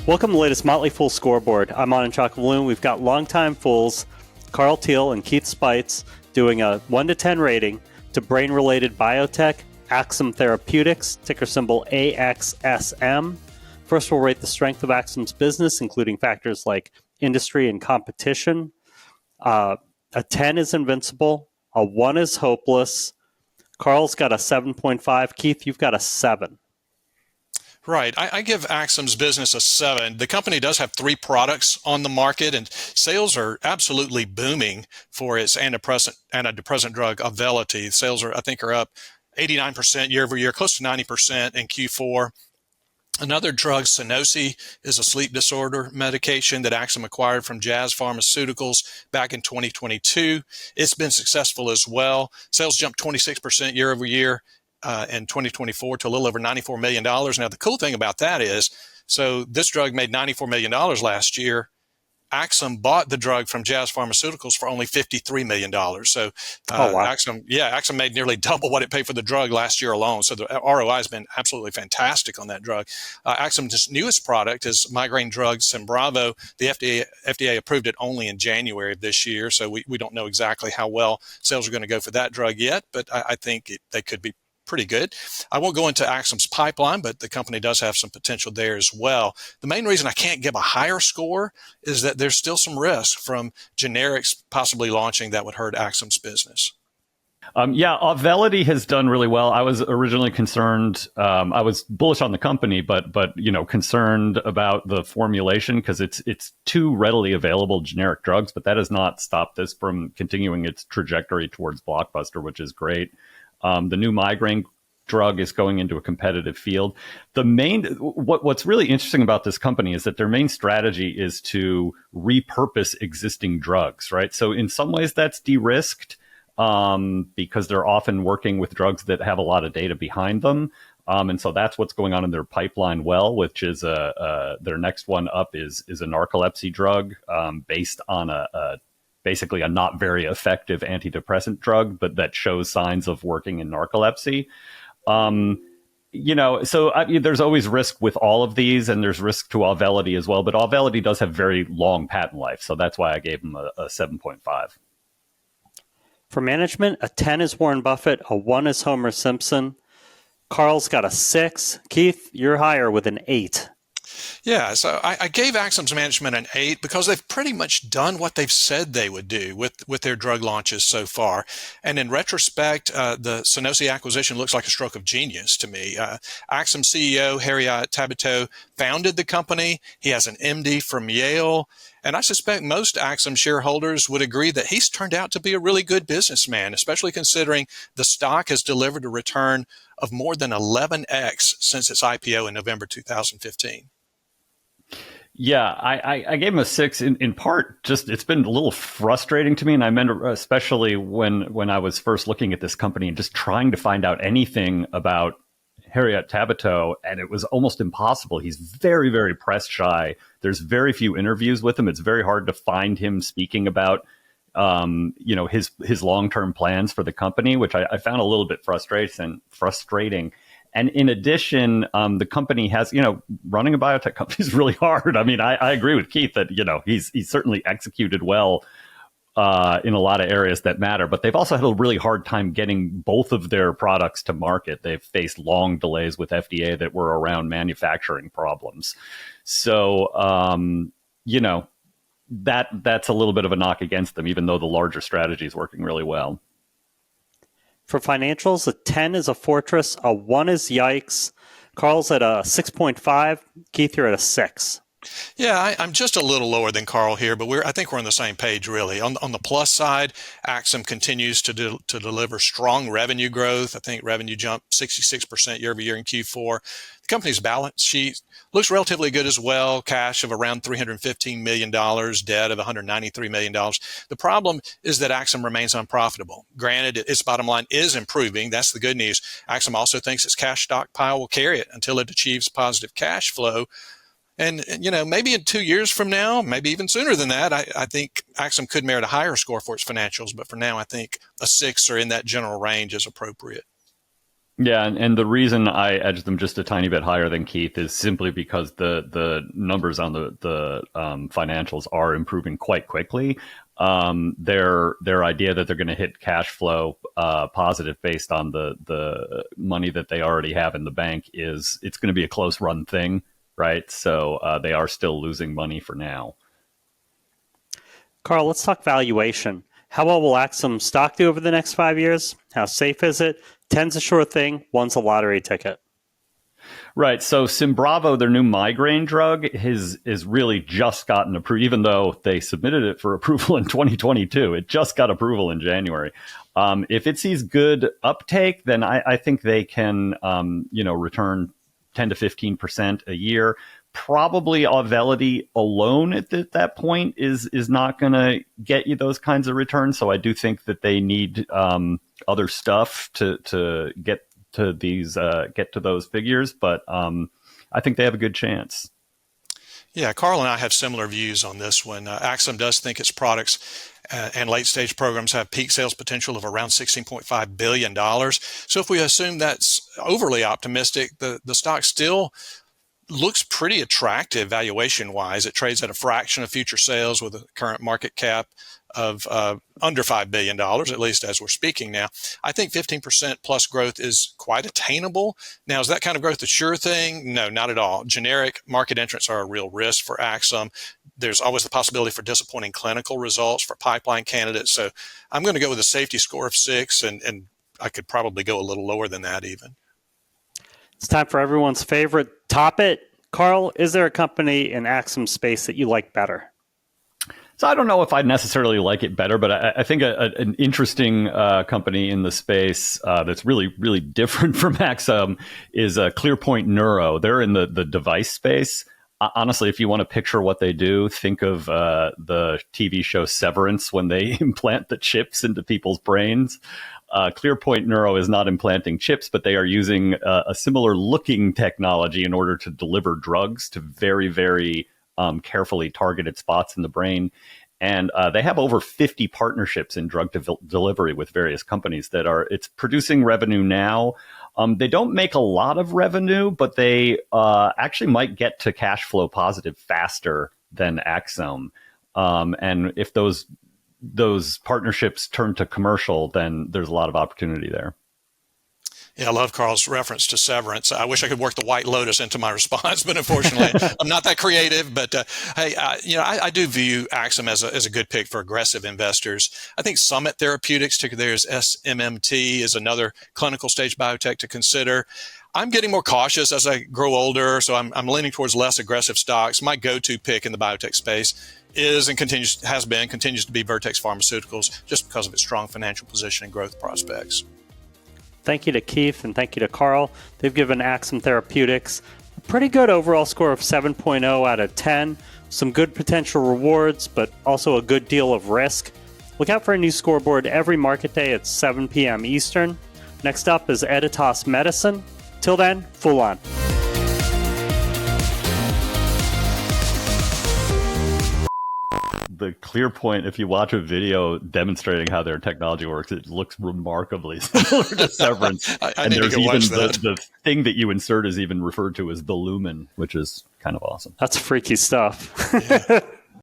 Welcome to the latest Motley Fool scoreboard. I'm Anand Chakavaloon. We've got longtime fools, Carl Teal and Keith Spites, doing a 1 to 10 rating to brain-related biotech, Axsome Therapeutics, ticker symbol AXSM. First, we'll rate the strength of Axsome's business, including factors like industry and competition. A 10 is invincible. A 1 is hopeless. Carl's got a 7.5. Keith, you've got a 7. Right. I give Axsome's business a 7. The company does have 3 products on the market, and sales are absolutely booming for its antidepressant drug, Auvelity. Sales are up 89% year over year, close to 90% in Q4. Another drug, Sunosi, is a sleep disorder medication that Axsome acquired from Jazz Pharmaceuticals back in 2022. It's been successful as well. Sales jumped 26% year over year in 2024 to a little over $94 million. Now, the cool thing about that is, so this drug made $94 million last year. Axsome bought the drug from Jazz Pharmaceuticals for only $53 million. So wow. Axsome made nearly double what it paid for the drug last year alone. So the ROI has been absolutely fantastic on that drug. Axsome's newest product is migraine drug Symbravo. The FDA approved it only in January of this year. So we don't know exactly how well sales are going to go for that drug yet, but I think they could be pretty good. I won't go into Axsome's pipeline, but the company does have some potential there as well. The main reason I can't give a higher score is that there's still some risk from generics possibly launching that would hurt Axsome's business. Auvelity has done really well. I was originally concerned. I was bullish on the company, but concerned about the formulation because it's 2 readily available generic drugs. But that has not stopped this from continuing its trajectory towards blockbuster, which is great. The new migraine drug is going into a competitive field. What's really interesting about this company is that their main strategy is to repurpose existing drugs, right? So in some ways that's de-risked because they're often working with drugs that have a lot of data behind them. And so that's what's going on in their pipeline, which is their next one up is a narcolepsy drug based on basically a not very effective antidepressant drug, but that shows signs of working in narcolepsy. There's always risk with all of these, and there's risk to Auvelity as well. But Auvelity does have very long patent life, so that's why I gave them a 7.5. For management, a 10 is Warren Buffett, a 1 is Homer Simpson. Carl's got a 6. Keith, you're higher with an 8. Yeah, so I gave Axsome's management an 8 because they've pretty much done what they've said they would do with their drug launches so far. And in retrospect, the Sunosi acquisition looks like a stroke of genius to me. Axsome CEO Herriot Tabuteau founded the company. He has an MD from Yale. And I suspect most Axsome shareholders would agree that he's turned out to be a really good businessman, especially considering the stock has delivered a return of more than 11x since its IPO in November 2015. Yeah, I gave him a 6 in part. Just it's been a little frustrating to me, and I meant especially when I was first looking at this company and just trying to find out anything about Herriot Tabuteau, and it was almost impossible. He's very, very press shy. There's very few interviews with him. It's very hard to find him speaking about his long-term plans for the company, which I found a little bit frustrating. And in addition, the company has, running a biotech company is really hard. I mean, I agree with Keith that, he's certainly executed well in a lot of areas that matter, but they've also had a really hard time getting both of their products to market. They've faced long delays with FDA that were around manufacturing problems. So, that's a little bit of a knock against them, even though the larger strategy is working really well. For financials, a 10 is a fortress, a 1 is yikes. Carl's at a 6.5. Keith, you're at a 6. Yeah, I'm just a little lower than Carl here, but I think we're on the same page, really. On the plus side, Axsome continues to deliver strong revenue growth. I think revenue jumped 66% year over year in Q4. The company's balance sheet looks relatively good as well. Cash of around $315 million, debt of $193 million. The problem is that Axsome remains unprofitable. Granted, its bottom line is improving. That's the good news. Axsome also thinks its cash stockpile will carry it until it achieves positive cash flow. And, maybe in 2 years from now, maybe even sooner than that, I think Axsome could merit a higher score for its financials. But for now, I think a 6 or in that general range is appropriate. Yeah, and the reason I edged them just a tiny bit higher than Keith is simply because the numbers on the financials are improving quite quickly. Their idea that they're going to hit cash flow positive based on the money that they already have in the bank is it's going to be a close run thing, right? So they are still losing money for now. Carl, let's talk valuation. How well will Axsome stock do over the next 5 years? How safe is it? 10's a sure thing, 1's a lottery ticket. Right. So Symbravo, their new migraine drug, is really just gotten approved, even though they submitted it for approval in 2022. It just got approval in January. If it sees good uptake, then I think they can, return 10 to 15% a year. Probably Auvelity alone at that point is not going to get you those kinds of returns. So I do think that they need other stuff to get to those figures. But I think they have a good chance. Yeah, Carl and I have similar views on this one. Axsome does think its products and late-stage programs have peak sales potential of around $16.5 billion. So if we assume that's overly optimistic, the stock still looks pretty attractive valuation-wise. It trades at a fraction of future sales with a current market cap of under $5 billion, at least as we're speaking now. I think 15% plus growth is quite attainable. Now, is that kind of growth a sure thing? No, not at all. Generic market entrants are a real risk for Axsome. There's always the possibility for disappointing clinical results for pipeline candidates. So I'm going to go with a safety score of 6, and I could probably go a little lower than that even. It's time for everyone's favorite Top It. Carl, is there a company in Axsome space that you like better? So I don't know if I'd necessarily like it better, but I think an interesting company in the space that's really, really different from Axsome is ClearPoint Neuro. They're in the device space. Honestly, if you want to picture what they do, think of the TV show Severance when they implant the chips into people's brains. ClearPoint Neuro is not implanting chips, but they are using a similar looking technology in order to deliver drugs to very, very carefully targeted spots in the brain. And they have over 50 partnerships in drug delivery with various companies it's producing revenue now. They don't make a lot of revenue, but they actually might get to cash flow positive faster than Axsome. And if those partnerships turn to commercial, then there's a lot of opportunity there. Yeah, I love Carl's reference to Severance. I wish I could work the White Lotus into my response, but unfortunately, I'm not that creative. But hey, I do view Axsome as a good pick for aggressive investors. I think Summit Therapeutics, ticker there is SMMT, is another clinical stage biotech to consider. I'm getting more cautious as I grow older, so I'm leaning towards less aggressive stocks. My go-to pick in the biotech space is and continues to be Vertex Pharmaceuticals, just because of its strong financial position and growth prospects. Thank you to Keith and thank you to Carl. They've given Axsome Therapeutics a pretty good overall score of 7.0 out of 10. Some good potential rewards, but also a good deal of risk. Look out for a new scoreboard every market day at 7 p.m. Eastern. Next up is Editas Medicine. Till then, full on. The ClearPoint, if you watch a video demonstrating how their technology works, it looks remarkably similar to Severance. I need to go watch that. The thing that you insert is even referred to as the lumen, which is kind of awesome. That's freaky stuff. Yeah.